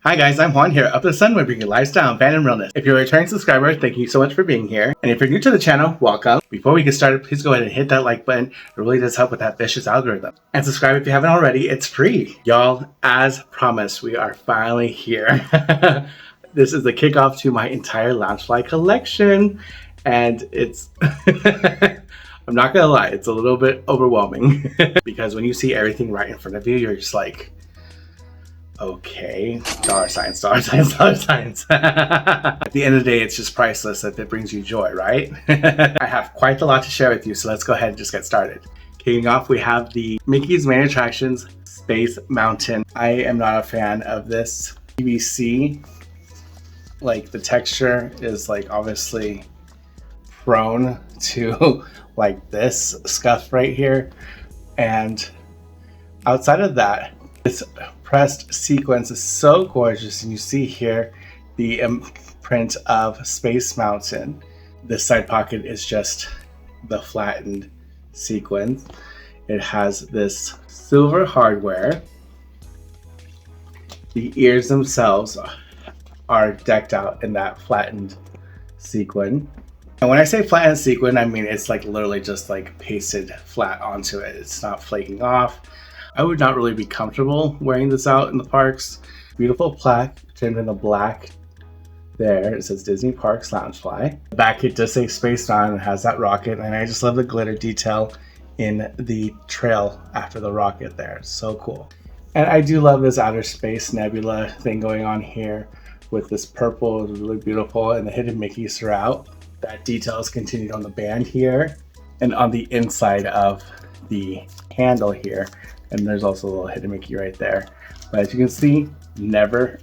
Hi guys, I'm Juan here, Up the Sun, where we bring you lifestyle, fan, and realness. If you're a returning subscriber, thank you so much for being here. And if you're new to the channel, welcome. Before we get started, please go ahead and hit that like button. It really does help with that vicious algorithm. And subscribe if you haven't already, it's free. Y'all, as promised, we are finally here. This is the kickoff to my entire Loungefly collection. And it's... I'm not gonna lie, it's a little bit overwhelming. Because when you see everything right in front of you, you're just like... okay, dollar signs, dollar signs, dollar signs. At the end of the day, it's just priceless if it brings you joy, right? I have quite a lot to share with you, so let's go ahead and just get started. Kicking off, we have the Mickey's Main Attractions Space Mountain. I am not a fan of this PVC. Like, the texture is like obviously prone to like this scuff right here. And outside of that, this pressed sequence is so gorgeous, and you see here the imprint of Space Mountain. This side pocket is just the flattened sequence. It has this silver hardware. The ears themselves are decked out in that flattened sequin. And when I say flattened sequin, I mean it's like literally just like pasted flat onto it. It's not flaking off. I would not really be comfortable wearing this out in the parks. Beautiful plaque trimmed in the black there. It says Disney Parks Loungefly. The back it does say Space Mountain and has that rocket, and I just love the glitter detail in the trail after the rocket there. It's so cool. And I do love this outer space nebula thing going on here with this purple. It's really beautiful, and the hidden Mickeys throughout. That detail is continued on the band here and on the inside of the handle here. And there's also a little hidden Mickey right there. But as you can see, never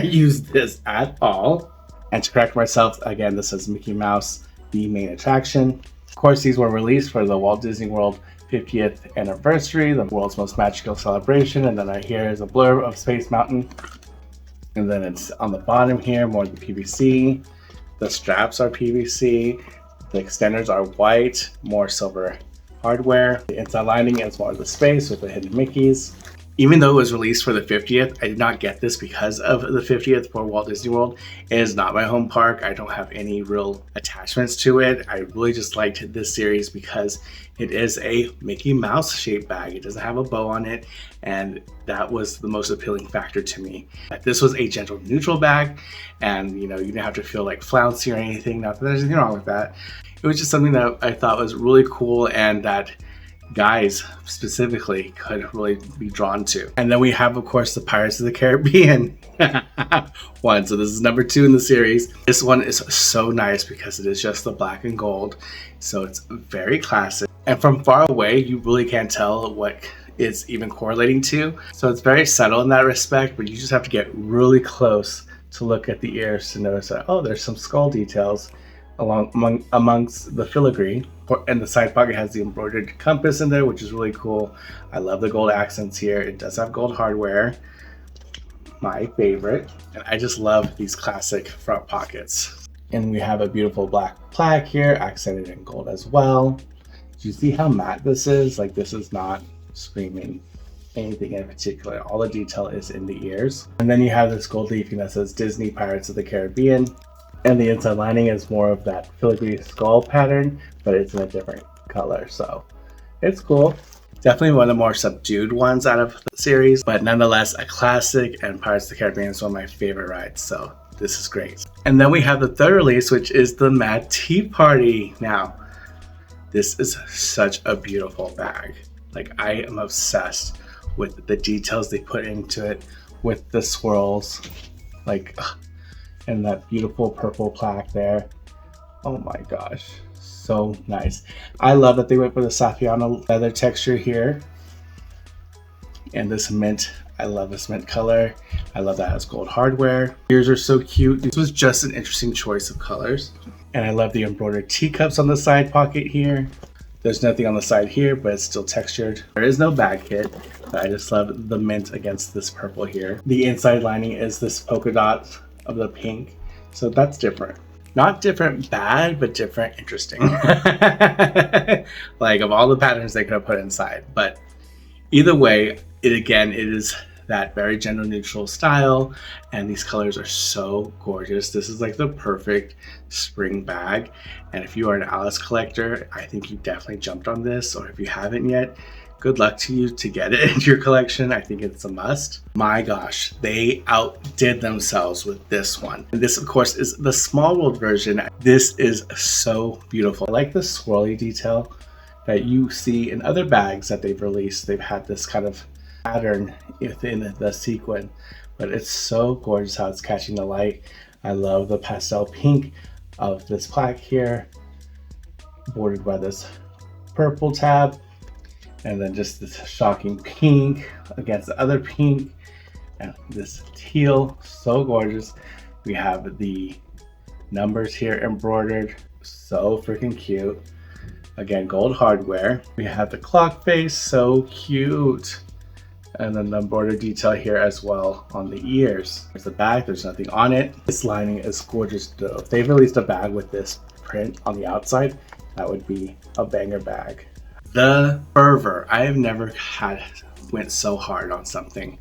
used this at all. And to correct myself, again, this is Mickey Mouse, the main attraction. Of course, these were released for the Walt Disney World 50th anniversary, the world's most magical celebration. And then right here is a blurb of Space Mountain. And then it's on the bottom here, more of the PVC. The straps are PVC. The extenders are white, more silver hardware. The inside lining is more of the space with the hidden Mickeys. Even though it was released for the 50th, I did not get this because of the 50th for Walt Disney World. It is not my home park. I don't have any real attachments to it. I really just liked this series because it is a Mickey Mouse shaped bag. It doesn't have a bow on it, and that was the most appealing factor to me. This was a gentle neutral bag, and you didn't have to feel like flouncy or anything. Not that there's anything wrong with that. It was just something that I thought was really cool and that guys specifically could really be drawn to. And then we have, of course, the Pirates of the Caribbean one. So this is number 2 in the series. This one is so nice because it is just the black and gold. So it's very classic. And from far away, you really can't tell what it's even correlating to. So it's very subtle in that respect, but you just have to get really close to look at the ears to notice that, oh, there's some skull details amongst the filigree. And the side pocket has the embroidered compass in there, which is really cool. I love the gold accents here. It does have gold hardware, my favorite. And I just love these classic front pockets. And we have a beautiful black plaque here, accented in gold as well. Do you see how matte this is? Like, this is not screaming anything in particular. All the detail is in the ears. And then you have this gold leafing that says Disney Pirates of the Caribbean. And the inside lining is more of that filigree skull pattern, but it's in a different color, so it's cool. Definitely one of the more subdued ones out of the series, but nonetheless a classic, and Pirates of the Caribbean is one of my favorite rides, so this is great. And then we have the third release, which is the Mad Tea Party. Now, this is such a beautiful bag. Like, I am obsessed with the details they put into it with the swirls, like, and that beautiful purple plaque there. Oh my gosh, so nice. I love that they went for the Saffiano leather texture here. And this mint, I love this mint color. I love that it has gold hardware. Ears are so cute. This was just an interesting choice of colors. And I love the embroidered teacups on the side pocket here. There's nothing on the side here, but it's still textured. There is no bag kit, but I just love the mint against this purple here. The inside lining is this polka dot of the pink, so that's different. Not different bad, but different interesting. Like, of all the patterns they could have put inside. But either way, it is that very gender neutral style, and these colors are so gorgeous. This is like the perfect spring bag, and if you are an Alice collector, I think you definitely jumped on this, or if you haven't yet, good luck to you to get it into your collection. I think it's a must. My gosh, they outdid themselves with this one. And this, of course, is the small world version. This is so beautiful. I like the swirly detail that you see in other bags that they've released. They've had this kind of pattern within the sequin, but it's so gorgeous how it's catching the light. I love the pastel pink of this plaque here, bordered by this purple tab, and then just this shocking pink against the other pink, and this teal, so gorgeous. We have the numbers here embroidered, so freaking cute. Again, gold hardware. We have the clock face, so cute. And then the embroidered detail here as well on the ears. There's the bag, there's nothing on it. This lining is gorgeous though. If they've released a bag with this print on the outside, that would be a banger bag. The fervor, I have never went so hard on something.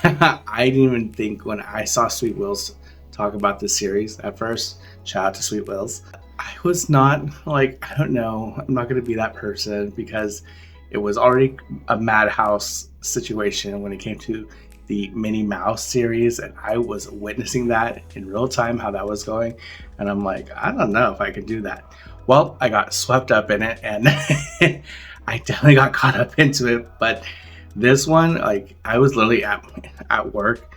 I didn't even think when I saw Sweet Wills talk about this series at first, shout out to Sweet Wills, I was not like, I don't know, I'm not going to be that person, because it was already a madhouse situation when it came to the Minnie Mouse series, and I was witnessing that in real time, how that was going, and I'm like, I don't know if I could do that. Well, I got swept up in it, and I definitely got caught up into it. But this one, like, I was literally at work,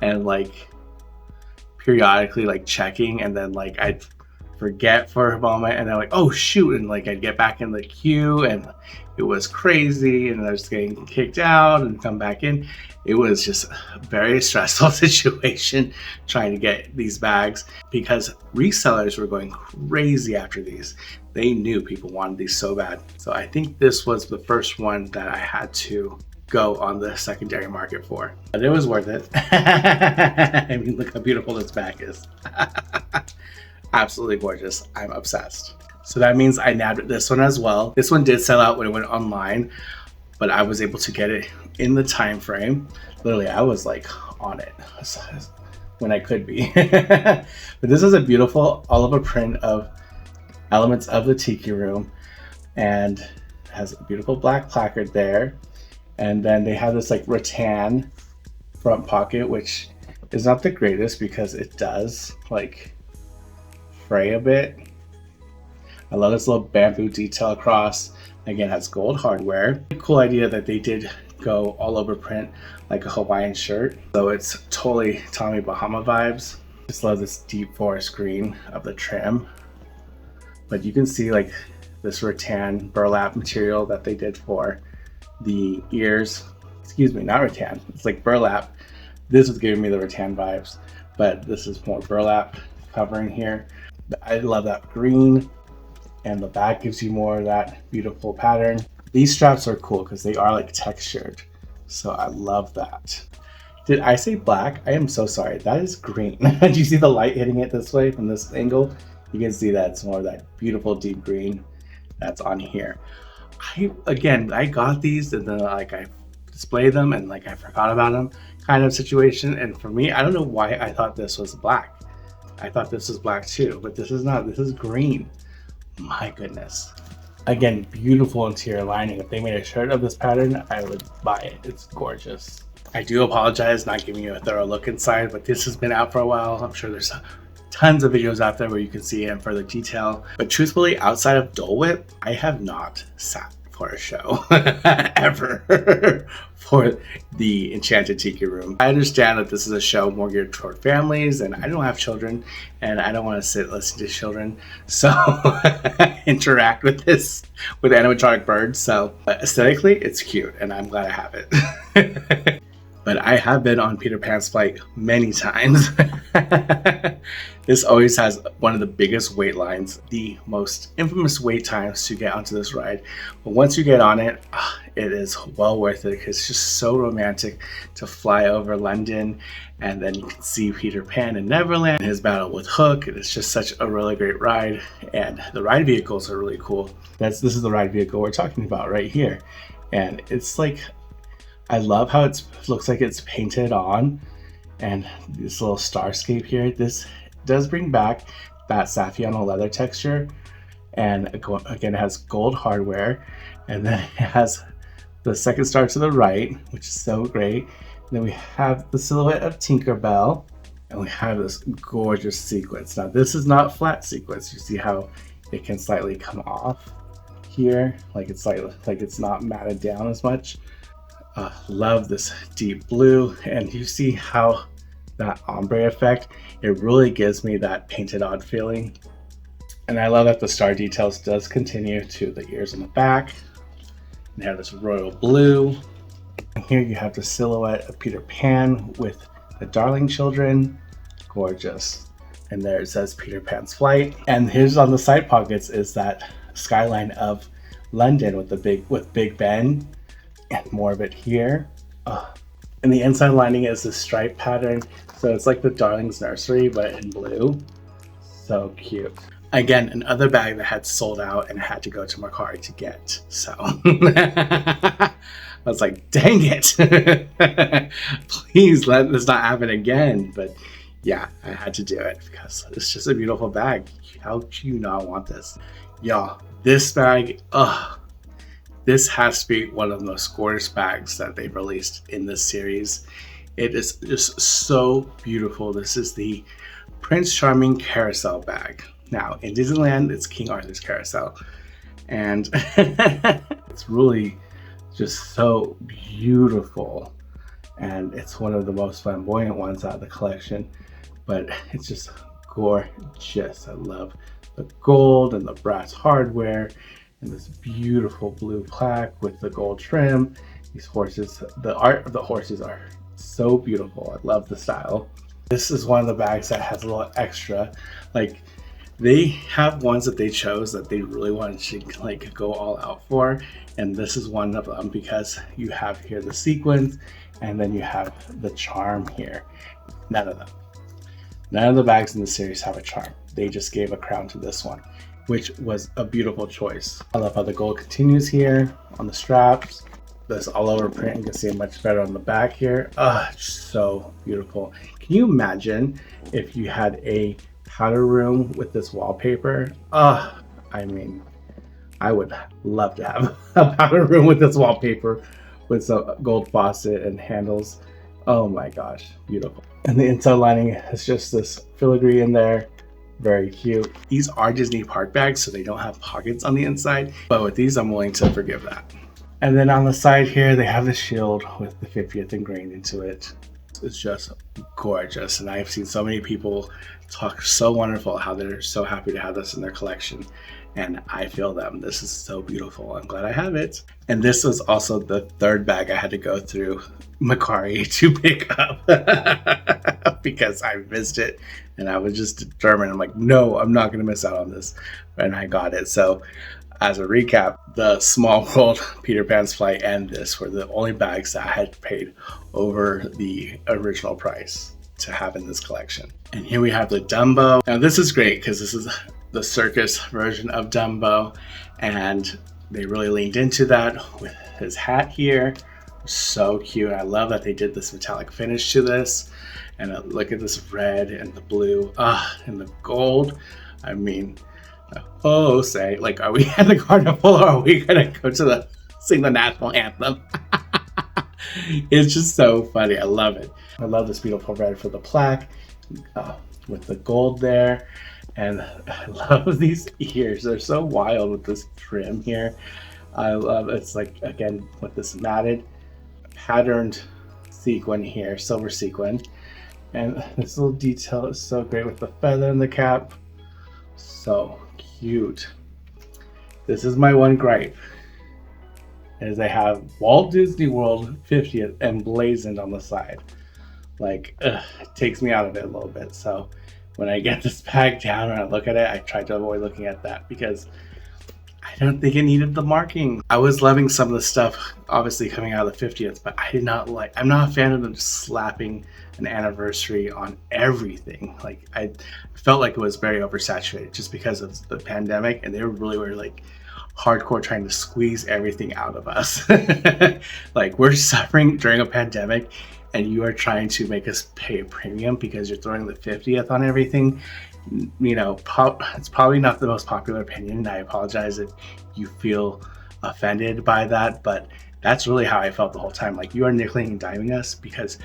and like periodically like checking, and then like I'd forget for a moment, and then like, oh shoot, and like I'd get back in the queue, and it was crazy, and I was getting kicked out and come back in. It was just a very stressful situation trying to get these bags, because resellers were going crazy after these. They knew people wanted these so bad. So I think this was the first one that I had to go on the secondary market for. But it was worth it. I mean, look how beautiful this bag is. Absolutely gorgeous. I'm obsessed. So that means I nabbed this one as well. This one did sell out when it went online, but I was able to get it in the time frame. Literally, I was like on it when I could be. But this is a beautiful all over print of elements of the Tiki Room, and has a beautiful black placard there. And then they have this like rattan front pocket, which is not the greatest because it does like fray a bit. I love this little bamboo detail across. Again, has gold hardware. Cool idea that they did go all over print like a Hawaiian shirt. So it's totally Tommy Bahama vibes. Just love this deep forest green of the trim. But you can see like this rattan burlap material that they did for the ears. Excuse me, not rattan. It's like burlap. This was giving me the rattan vibes, but this is more burlap covering here. I love that green, and the back gives you more of that beautiful pattern. These straps are cool because they are like textured, so I love that. Did I say black? I am so sorry. That is green. Do you see the light hitting it this way from this angle? You can see that it's more of that beautiful deep green that's on here. I got these and then like I displayed them and like I forgot about them kind of situation. And for me, I don't know why I thought this was black. I thought this was black too, but this is not. This is green. My goodness. Again, beautiful interior lining. If they made a shirt of this pattern, I would buy it. It's gorgeous. I do apologize not giving you a thorough look inside, but this has been out for a while. I'm sure there's tons of videos out there where you can see it in further detail. But truthfully, outside of Dole Whip, I have not sat for a show ever for the Enchanted Tiki Room. I understand that this is a show more geared toward families, and I don't have children, and I don't want to sit and listen to children, so interact with this with animatronic birds. So aesthetically, it's cute, and I'm glad I have it. But I have been on Peter Pan's flight many times. This always has one of the biggest wait lines, the most infamous wait times to get onto this ride. But once you get on it, it is well worth it because it's just so romantic to fly over London, and then you can see Peter Pan in Neverland, his battle with Hook. It's just such a really great ride, and the ride vehicles are really cool. This is the ride vehicle we're talking about right here, and it's like I love how it looks like it's painted on, and this little starscape here. This does bring back that Saffiano leather texture, and again, it has gold hardware, and then it has the second star to the right, which is so great. And then we have the silhouette of Tinkerbell, and we have this gorgeous sequence. Now, this is not flat sequence. You see how it can slightly come off here, like it's not matted down as much. Love this deep blue, and you see how that ombre effect, it really gives me that painted on feeling. And I love that the star details does continue to the ears on the back. And have this royal blue. And here you have the silhouette of Peter Pan with the darling children. Gorgeous. And there it says Peter Pan's flight. And here's on the side pockets is that skyline of London with Big Ben, and more of it here. And the inside lining is the stripe pattern, so it's like the Darling's Nursery but in blue. So cute. Again, another bag that had sold out and had to go to Mercari to get. So I was like, dang it. Please let this not happen again. But yeah, I had to do it because it's just a beautiful bag. How do you not want this? Y'all, this bag, this has to be one of the most gorgeous bags that they've released in this series. It is just so beautiful. This is the Prince Charming Carousel bag. Now, in Disneyland, it's King Arthur's Carousel. And it's really just so beautiful. And it's one of the most flamboyant ones out of the collection. But it's just gorgeous. I love the gold and the brass hardware and this beautiful blue plaque with the gold trim. These horses, the art of the horses are so beautiful. I love the style. This is one of the bags that has a little extra. Like, they have ones that they chose that they really wanted to like go all out for, and this is one of them because you have here the sequins and then you have the charm here. None of the bags in the series have a charm. They just gave a crown to this one, which was a beautiful choice. I love how the gold continues here on the straps. This all over print, you can see it much better on the back here. So beautiful. Can you imagine if you had a powder room with this wallpaper? I mean, I would love to have a powder room with this wallpaper with some gold faucet and handles. Oh my gosh, beautiful. And the inside lining is just this filigree in there. Very cute. These are Disney park bags, so they don't have pockets on the inside, but with these, I'm willing to forgive that. And then on the side here, they have the shield with the 50th ingrained into it. It's just gorgeous, and I've seen so many people talk so wonderful how they're so happy to have this in their collection, and I feel them. This is so beautiful. I'm glad I have it. And this was also the third bag I had to go through Mercari to pick up because I missed it, and I was just determined. I'm like, no, I'm not going to miss out on this, and I got it. So as a recap, the Small World, Peter Pan's Flight, and this were the only bags that I had paid over the original price to have in this collection. And here we have the Dumbo. Now this is great because this is the circus version of Dumbo, and they really leaned into that with his hat here. So cute. I love that they did this metallic finish to this, and look at this red and the blue and the gold. I mean, say, like, are we at the carnival or are we gonna go to sing the national anthem? It's just so funny. I love it. I love this beautiful red for the plaque with the gold there, and I love these ears. They're so wild with this trim here. I love it's like, again, with this matted patterned sequin here, silver sequin, and this little detail is so great with the feather in the cap. So cute. This is my one gripe, is they have Walt Disney World 50th emblazoned on the side. Like, it takes me out of it a little bit. So when I get this bag down and I look at it, I try to avoid looking at that because I don't think it needed the marking. I was loving some of the stuff obviously coming out of the 50th, but I'm not a fan of them just slapping an anniversary on everything. Like, I felt like it was very oversaturated just because of the pandemic, and they really were like hardcore trying to squeeze everything out of us. Like, we're suffering during a pandemic and you are trying to make us pay a premium because you're throwing the 50th on everything. You know, it's probably not the most popular opinion. I apologize if you feel offended by that, but that's really how I felt the whole time. Like, you are nickeling and diming us because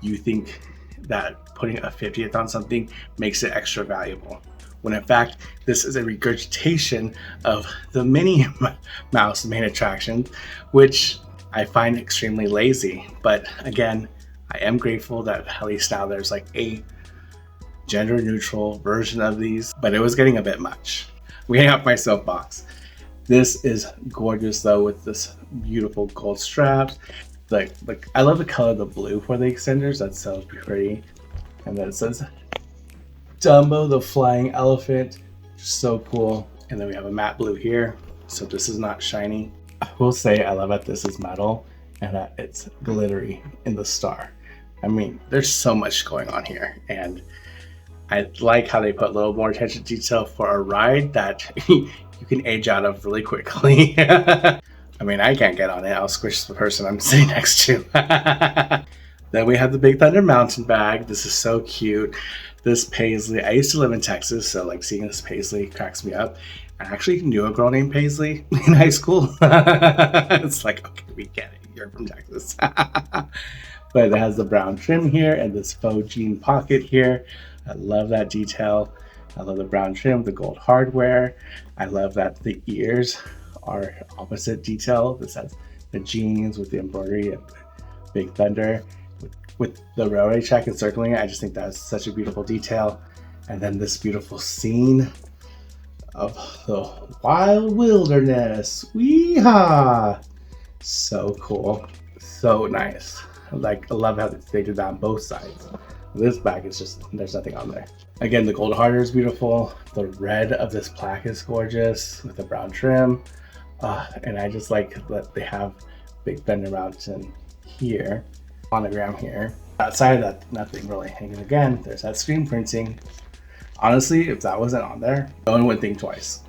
you think that putting a 50th on something makes it extra valuable, when in fact this is a regurgitation of the Minnie Mouse main attraction, which I find extremely lazy. But again, I am grateful that at least now there's like a gender neutral version of these, but it was getting a bit much. We hang up my soapbox. This is gorgeous though, with this beautiful gold straps. Like I love the color of the blue for the extenders. That's so pretty. And then it says Dumbo the flying elephant. So cool. And then we have a matte blue here, so this is not shiny. I will say I love that this is metal and that it's glittery in the star. I mean, there's so much going on here, and I like how they put a little more attention to detail for a ride that you can age out of really quickly. I mean, I can't get on it. I'll squish the person I'm sitting next to. Then we have the Big Thunder mountain bag. This is so cute. This Paisley, I used to live in Texas, so like seeing this Paisley cracks me up. I actually knew a girl named Paisley in high school. It's like, okay, we get it. You're from Texas. But it has the brown trim here and this faux jean pocket here. I love that detail. I love the brown trim, the gold hardware. I love that the ears are opposite detail. This has the jeans with the embroidery and Big Thunder with the railway track encircling it. I just think that's such a beautiful detail. And then this beautiful scene of the wild wilderness. Weehaw! So cool. So nice. Like, I love how they did that on both sides. This bag is just, there's nothing on there. Again, the gold hardware is beautiful. The red of this plaque is gorgeous with the brown trim. And I just like that they have Big Thunder Mountain here, monogram here. Outside of that, nothing really. And again, there's that screen printing. Honestly, if that wasn't on there, no one would think twice.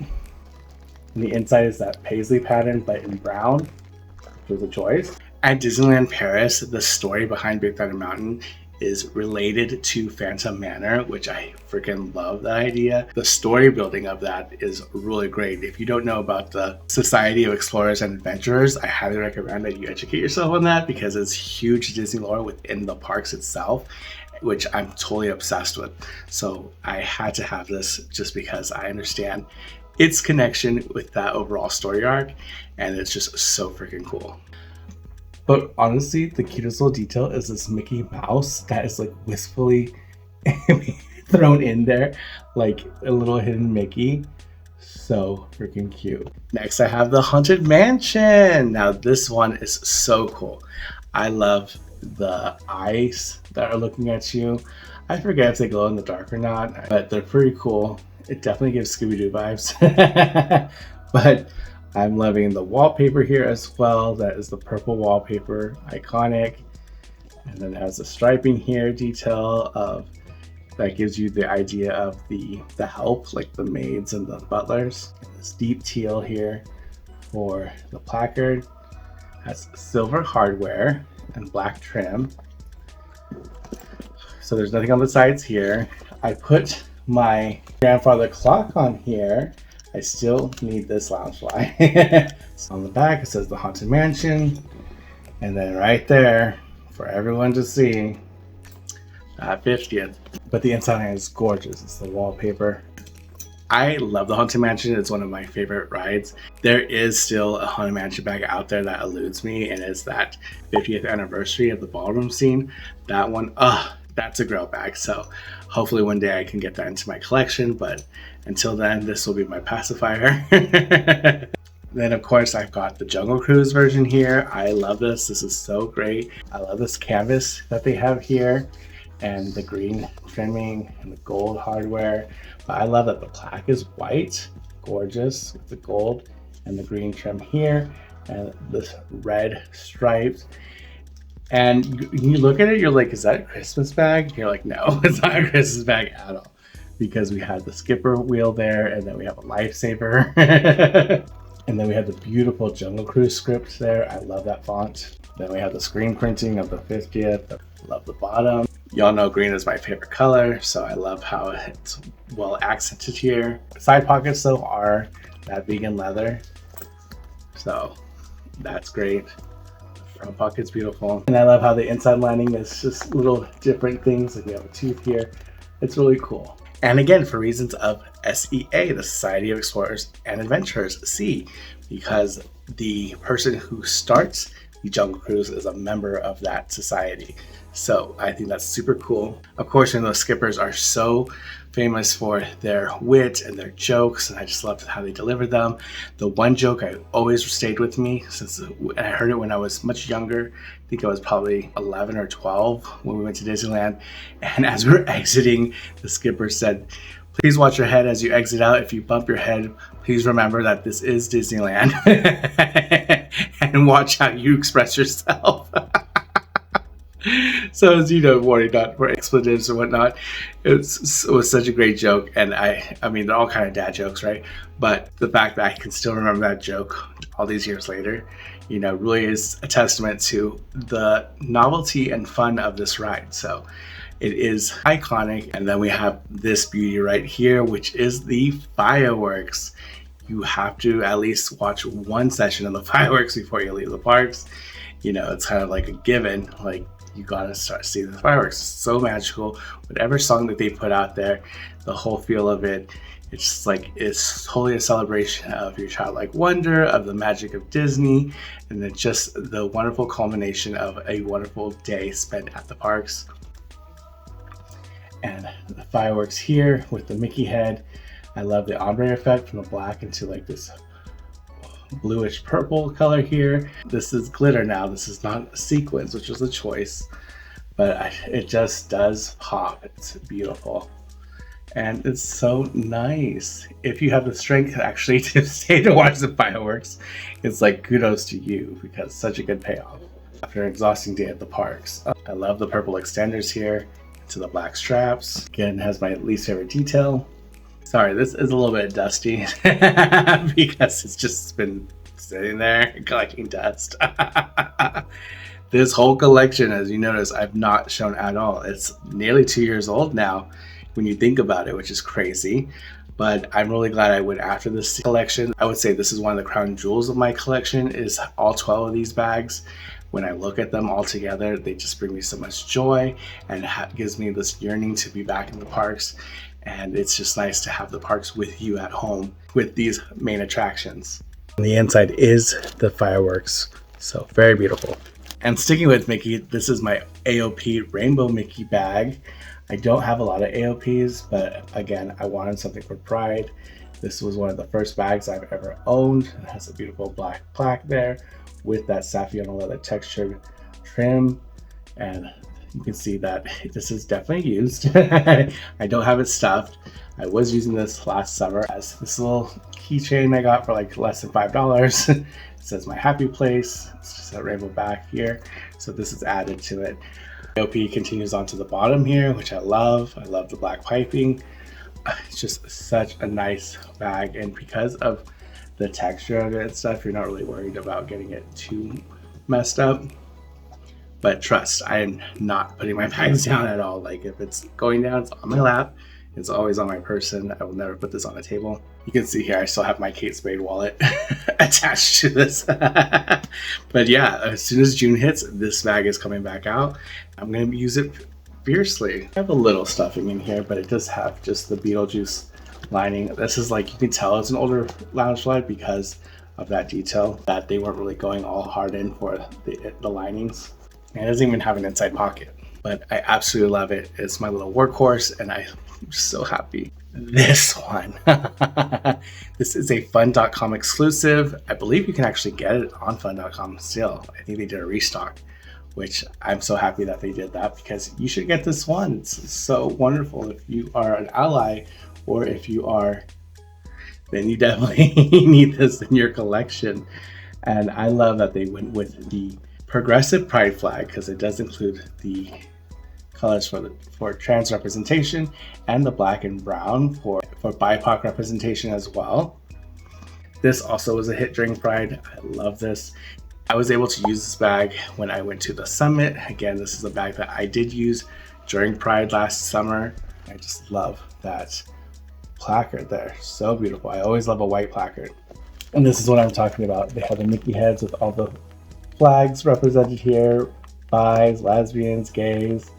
And the inside is that Paisley pattern, but in brown, which was a choice. At Disneyland Paris, the story behind Big Thunder Mountain is related to Phantom Manor, which I freaking love that idea. The story building of that is really great. If you don't know about the Society of Explorers and Adventurers, I highly recommend that you educate yourself on that, because it's huge Disney lore within the parks itself, which I'm totally obsessed with. So I had to have this just because I understand its connection with that overall story arc, and it's just so freaking cool. But honestly, the cutest little detail is this Mickey Mouse that is like wistfully thrown in there, like a little hidden Mickey. So freaking cute. Next, I have the Haunted Mansion. Now this one is so cool. I love the eyes that are looking at you. I forget if they glow in the dark or not, but they're pretty cool. It definitely gives Scooby-Doo vibes. But I'm loving the wallpaper here as well. That is the purple wallpaper, iconic. And then it has the striping here detail of that gives you the idea of the help, like the maids and the butlers. And this deep teal here for the placard. Has silver hardware and black trim. So there's nothing on the sides here. I put my grandfather clock on here. I still need this Loungefly. So on the back it says the Haunted Mansion, and then right there for everyone to see, 50th. But the inside is gorgeous. It's the wallpaper. I love the Haunted Mansion. It's one of my favorite rides. There is still a Haunted Mansion bag out there that eludes me, and it's that 50th anniversary of the ballroom scene. That one, that's a grail bag. So hopefully one day I can get that into my collection, but until then, this will be my pacifier. Then of course I've got the Jungle Cruise version here. I love this. This is so great. I love this canvas that they have here, and the green trimming and the gold hardware. But I love that the plaque is white, gorgeous, with the gold and the green trim here, and this red stripes. And you look at it, you're like, is that a Christmas bag? You're like, no, it's not a Christmas bag at all. Because we have the skipper wheel there, and then we have a lifesaver. And then we have the beautiful Jungle Cruise script there. I love that font. Then we have the screen printing of the 50th. I love the bottom. Y'all know green is my favorite color, so I love how it's well accented here. Side pockets though are that vegan leather, so that's great. The front pocket's beautiful. And I love how the inside lining is just little different things. Like we have a tooth here. It's really cool. And again, for reasons of SEA, the Society of Explorers and Adventurers, C, because the person who starts the Jungle Cruise is a member of that society. So I think that's super cool. Of course, those skippers are so famous for their wit and their jokes, and I just love how they deliver them. The one joke I always stayed with me since I heard it when I was much younger. I think I was probably 11 or 12 when we went to Disneyland. And as we were exiting, the skipper said, "Please watch your head as you exit out. If you bump your head, please remember that this is Disneyland." And watch how you express yourself. So as you know, warning not for expletives or whatnot. It was such a great joke, and I mean they're all kind of dad jokes, right? But the fact that I can still remember that joke all these years later, really is a testament to the novelty and fun of this ride. So it is iconic. And then we have this beauty right here, which is the fireworks. You have to at least watch one session of the fireworks before you leave the parks. It's kind of like a given, like you gotta start seeing the fireworks. It's so magical. Whatever song that they put out there, the whole feel of it, it's just like, it's totally a celebration of your childlike wonder, of the magic of Disney, and then just the wonderful culmination of a wonderful day spent at the parks. And the fireworks here with the Mickey head. I love the ombre effect from the black into like this bluish purple color here. This is glitter now. This is not sequins, which was a choice, but it just does pop. It's beautiful. And it's so nice. If you have the strength actually to stay to watch the fireworks, it's like kudos to you, because such a good payoff after an exhausting day at the parks. I love the purple extenders here to the black straps. Again, has my least favorite detail. Sorry, this is a little bit dusty because it's just been sitting there collecting dust. This whole collection, as you notice, I've not shown at all. It's nearly 2 years old now when you think about it, which is crazy. But I'm really glad I went after this collection. I would say this is one of the crown jewels of my collection, is all 12 of these bags. When I look at them all together, they just bring me so much joy, and gives me this yearning to be back in the parks. And it's just nice to have the parks with you at home with these main attractions. And the inside is the fireworks, so very beautiful. And sticking with Mickey, this is my AOP Rainbow Mickey bag. I don't have a lot of AOPs, but again, I wanted something for pride. This was one of the first bags I've ever owned. It has a beautiful black plaque there with that Saffiano leather textured trim, and you can see that this is definitely used. I don't have it stuffed. I was using this last summer as this little keychain I got for like less than $5. It says my happy place. It's just a rainbow back here, so this is added to it. AOP continues on to the bottom here, which I love. I love the black piping. It's just such a nice bag, and because of the texture of it and stuff, you're not really worried about getting it too messed up. But trust, I am not putting my bags down at all. Like if it's going down, it's on my lap. It's always on my person. I will never put this on a table. You can see here, I still have my Kate Spade wallet attached to this. But yeah, as soon as June hits, this bag is coming back out. I'm going to use it fiercely. I have a little stuffing in here, but it does have just the Beetlejuice lining. This is like, you can tell it's an older Loungefly because of that detail, that they weren't really going all hard in for the linings. And it doesn't even have an inside pocket, but I absolutely love it. It's my little workhorse, and I'm so happy. This one, this is a fun.com exclusive. I believe you can actually get it on fun.com still. I think they did a restock, which I'm so happy that they did that, because you should get this one. It's so wonderful. If you are an ally, or if you are, then you definitely need this in your collection. And I love that they went with the progressive pride flag, because it does include the colors for trans representation, and the black and brown for BIPOC representation as well. This also was a hit during Pride. I love this. I was able to use this bag when I went to the summit. Again, this is a bag that I did use during Pride last summer. I just love that placard there. So beautiful. I always love a white placard. And this is what I'm talking about. They have the Mickey heads with all the flags represented here. Bis, lesbians, gays,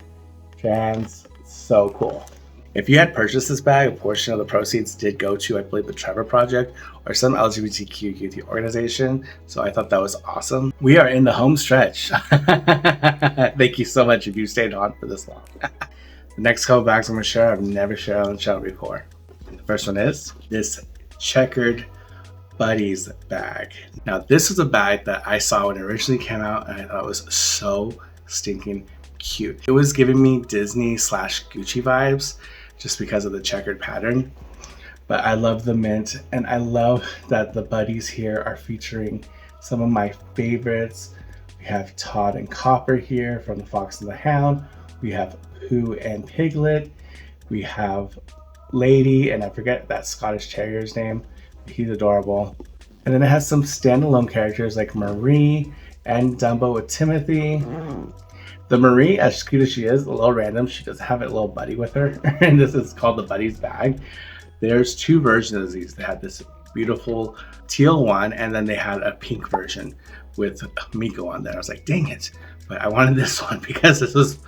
trans. So cool. If you had purchased this bag, a portion of the proceeds did go to, I believe, the Trevor Project or some LGBTQ youth organization. So I thought that was awesome. We are in the home stretch. Thank you so much if you stayed on for this long. The next couple bags I'm going to share, I've never shared on the channel before. The first one is this checkered Buddies bag. Now, this was a bag that I saw when it originally came out, and I thought it was so stinking cute. It was giving me Disney/Gucci vibes just because of the checkered pattern. But I love the mint, and I love that the buddies here are featuring some of my favorites. We have Todd and Copper here from The Fox and the Hound. We have Pooh and Piglet. We have Lady, and I forget that Scottish Terrier's name. He's adorable. And then it has some standalone characters like Marie and Dumbo with Timothy. The Marie, as cute as she is, a little random, she does have a little buddy with her. And this is called the Buddies bag. There's two versions of these. They had this beautiful teal one, and then they had a pink version with Miko on there. I was like, dang it. But I wanted this one because this was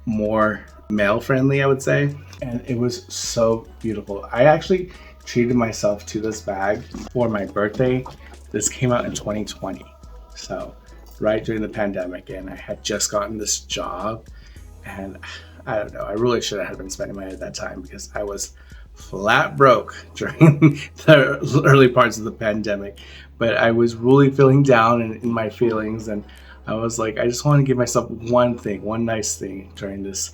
more male friendly, I would say. And it was so beautiful. I actually treated myself to this bag for my birthday. This came out in 2020. So right during the pandemic, and I had just gotten this job, and I don't know, I really should have been spending money at that time because I was flat broke during the early parts of the pandemic. But I was really feeling down in my feelings, and I was like, I just want to give myself one thing, one nice thing during this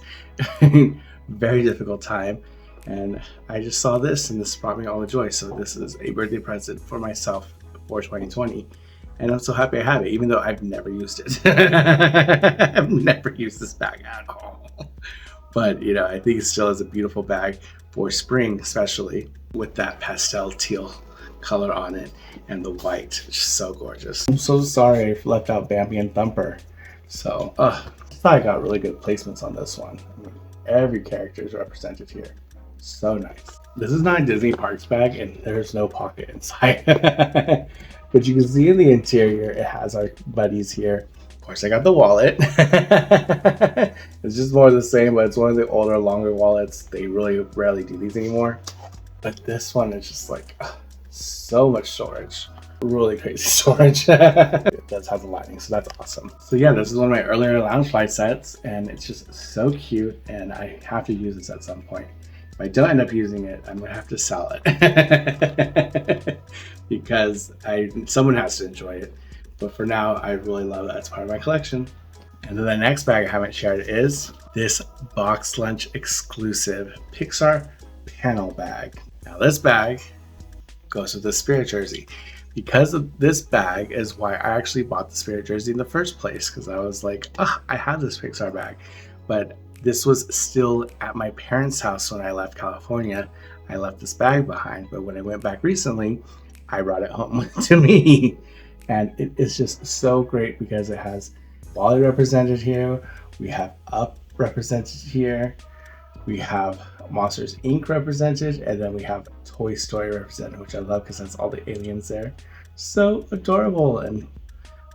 very difficult time. And I just saw this, and this brought me all the joy. So this is a birthday present for myself for 2020. And I'm so happy I have it, even though I've never used it. I've never used this bag at all. But, you know, I think it still is a beautiful bag for spring, especially with that pastel teal color on it and the white, which is so gorgeous. I'm so sorry I left out Bambi and Thumper. So, I thought I got really good placements on this one. I mean, every character is represented here. So nice. This is not a Disney Parks bag, and there's no pocket inside. But you can see in the interior, it has our buddies here. Of course, I got the wallet. It's just more of the same, but it's one of the older, longer wallets. They really rarely do these anymore. But this one is just like, so much storage. Really crazy storage. It does have the lighting, so that's awesome. So yeah, this is one of my earlier Loungefly sets, and it's just so cute, and I have to use this at some point. If I don't end up using it, I'm gonna have to sell it because someone has to enjoy it. But for now, I really love that it's part of my collection. And then the next bag I haven't shared is this Box Lunch exclusive Pixar panel bag. Now this bag goes with the Spirit jersey. Because of this bag is why I actually bought the Spirit jersey in the first place, because I was like, I have this Pixar bag. But this was still at my parents' house when I left California. I left this bag behind, but when I went back recently, I brought it home to me. And it is just so great because it has Wally represented here. We have Up represented here. We have Monsters Inc. represented, and then we have Toy Story represented, which I love because that's all the aliens there. So adorable, and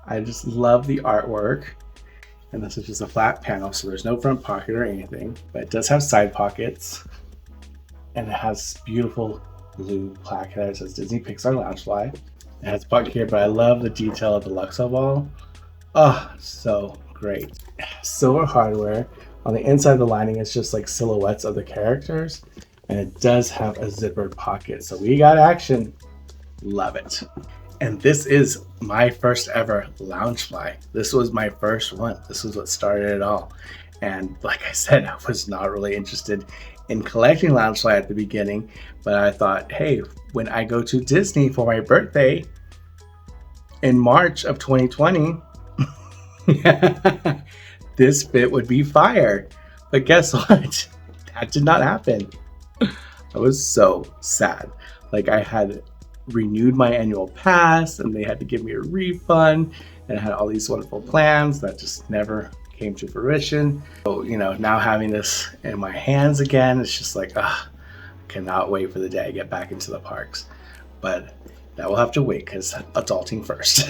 I just love the artwork. And this is just a flat panel, so there's no front pocket or anything, but it does have side pockets, and it has beautiful blue plaque there. It says Disney Pixar Loungefly. It has a pocket here, but I love the detail of the Luxo ball. Oh, so great. Silver hardware. On the inside of the lining, it's just like silhouettes of the characters, and it does have a zippered pocket, so we got action. Love it. And this is my first ever Loungefly. This was my first one. This was what started it all. And like I said, I was not really interested in collecting Loungefly at the beginning, but I thought, hey, when I go to Disney for my birthday in March of 2020, this fit would be fire. But guess what? That did not happen. I was so sad. Like, I had renewed my annual pass and they had to give me a refund, and I had all these wonderful plans that just never came to fruition. So, you know, now having this in my hands again, it's just like, cannot wait for the day I get back into the parks. But that will have to wait because adulting first.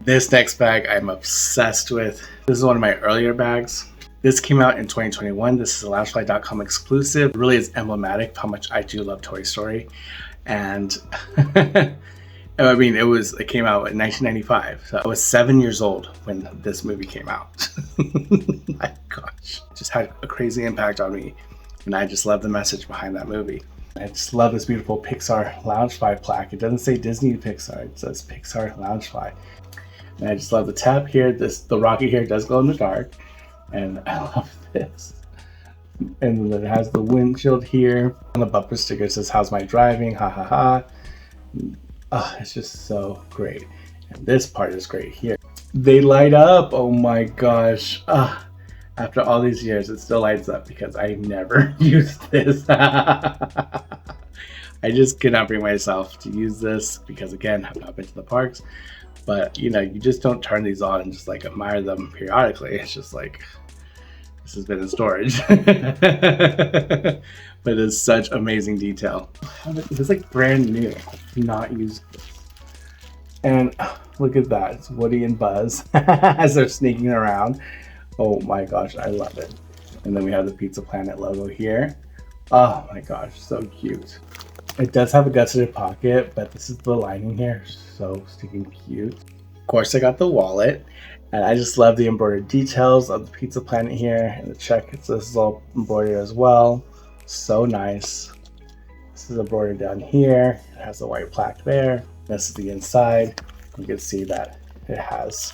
This next bag I'm obsessed with. This is one of my earlier bags. This came out in 2021. This is a Loungefly.com exclusive. It really is emblematic of how much I do love Toy Story. And I mean, it came out in 1995. So I was 7 years old when this movie came out. My gosh, it just had a crazy impact on me. And I just love the message behind that movie. I just love this beautiful Pixar Loungefly plaque. It doesn't say Disney Pixar, it says Pixar Loungefly. And I just love the tab here. The rocket here does glow in the dark. And I love this. And then it has the windshield here. On the bumper sticker it says, "How's my driving? Ha ha ha." It's just so great. And this part is great here. They light up. Oh my gosh. After all these years, it still lights up because I never used this. I just could not bring myself to use this because, again, I've not been to the parks. But, you know, you just don't turn these on and just like admire them periodically. It's just like, this has been in storage. But it's such amazing detail. It's like brand new. I've not used this. And look at that. It's Woody and Buzz as they're sneaking around. Oh my gosh, I love it. And then we have the Pizza Planet logo here. Oh my gosh, so cute. It does have a gusseted pocket, but this is the lining here. So stinking cute. Of course, I got the wallet. And I just love the embroidered details of the Pizza Planet here. And the check, this is all embroidered as well. So nice. This is embroidered down here. It has the white plaque there. This is the inside. You can see that it has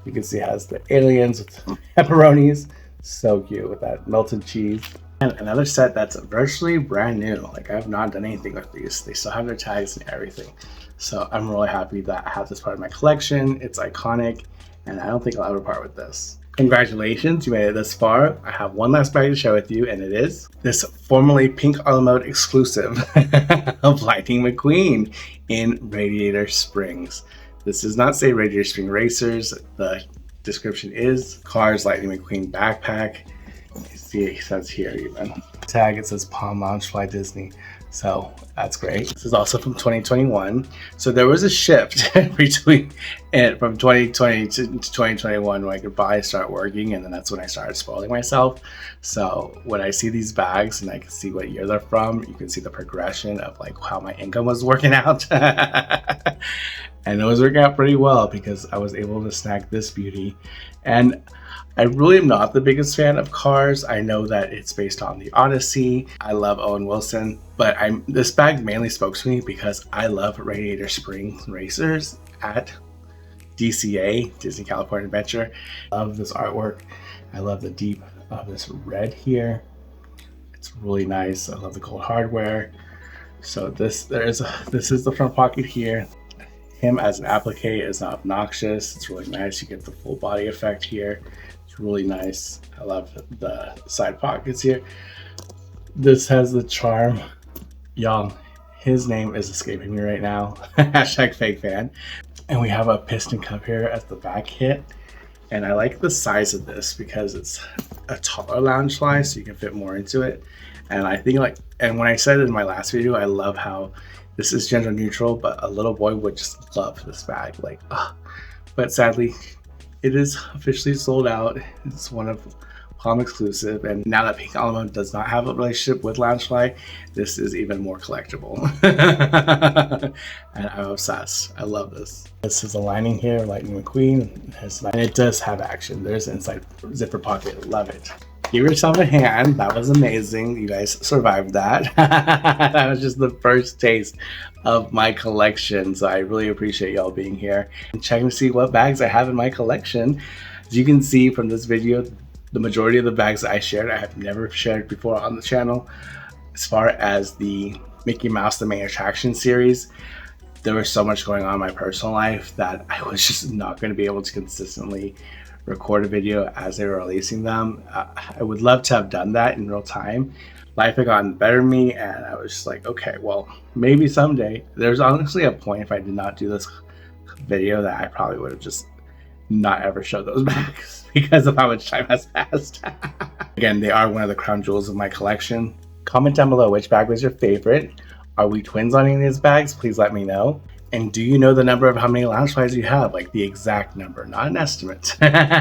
the aliens with pepperonis. So cute with that melted cheese. And another set that's virtually brand new. Like, I have not done anything with these. They still have their tags and everything. So I'm really happy that I have this part of my collection. It's iconic, and I don't think I'll ever part with this. Congratulations, you made it this far. I have one last bag to share with you, and it is this formerly Pink Auto Mode exclusive of Lightning McQueen in Radiator Springs. This does not say Radiator Spring Racers. The description is Cars Lightning McQueen backpack. You see it says here even. Tag, it says Palm Loungefly Disney. So that's great. This is also from 2021. So there was a shift between it from 2020 to 2021 when I could buy, start working, and then that's when I started spoiling myself. So when I see these bags and I can see what year they're from, you can see the progression of like how my income was working out. And it was working out pretty well because I was able to snag this beauty. And I really am not the biggest fan of Cars. I know that it's based on the Odyssey. I love Owen Wilson, but this bag mainly spoke to me because I love Radiator Springs Racers at DCA, Disney California Adventure. I love this artwork. I love the deep of this red here. It's really nice. I love the gold hardware. So this is the front pocket here. Him as an applique is not obnoxious. It's really nice. You get the full body effect here. It's really nice. I love the side pockets here. This has the charm. Y'all, his name is escaping me right now. Hashtag fake fan. And we have a piston cup here as the back hit. And I like the size of this because it's a taller Loungefly, so you can fit more into it. And I think and when I said it in my last video, I love how this is gender neutral, but a little boy would just love this bag. But sadly, it is officially sold out. It's one of Palm exclusive, and now that Pink Auto Mode does not have a relationship with Loungefly, this is even more collectible. And I'm obsessed. I love this. This is a lining here, Lightning McQueen, and it does have action. There's an inside zipper pocket. Love it. Give yourself a hand. That was amazing. You guys survived that. That was just the first taste of my collection. So I really appreciate y'all being here and checking to see what bags I have in my collection. As you can see from this video, the majority of the bags that I shared, I have never shared before on the channel. As far as the Mickey Mouse The Main Attraction series, there was so much going on in my personal life that I was just not going to be able to consistently record a video as they were releasing them. I would love to have done that in real time, life had gotten better than me, and I was just like, okay, well, maybe someday. There's honestly a point if I did not do this video that I probably would have just not ever showed those bags because of how much time has passed. Again, they are one of the crown jewels of my collection. Comment down below which bag was your favorite. Are we twins on any of these bags? Please let me know. And do you know the number of how many Loungeflies you have? Like the exact number, not an estimate.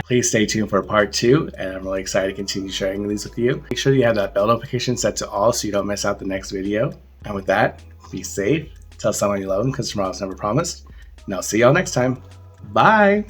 Please stay tuned for part 2, and I'm really excited to continue sharing these with you. Make sure you have that bell notification set to all so you don't miss out the next video. And with that, be safe, tell someone you love them because tomorrow's never promised, and I'll see y'all next time. Bye!